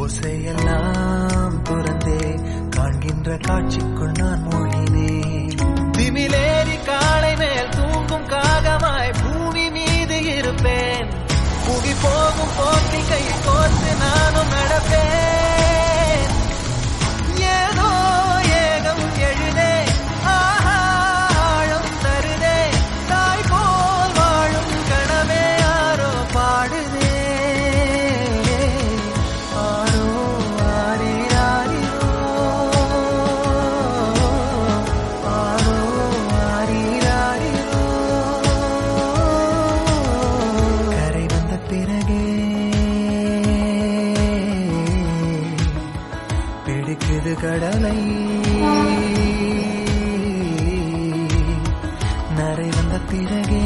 ஓசையெல்லாம் துறந்தே காண்கின்ற காட்சிக்குள் நான் மூழ்கினேன். திமிலேறி காலை மேல் தூங்கும் காகமாய் பூமி மீது இருப்பேன். புவி போகும் போக்கில் கை கோர்த்து நானும் நடப்பேன். ஏதோ ஏகம் எழுதே ஆழம் தருதே தாய் போல் வாழும் கனவே யாரோ பாடுதே. ஆரோ ஆரீராரிரோ ஆரோ ஆரீராரிரோ. கரை வந்த பிறகே பிடிக்குது கடலை. நரை வந்த பிறகே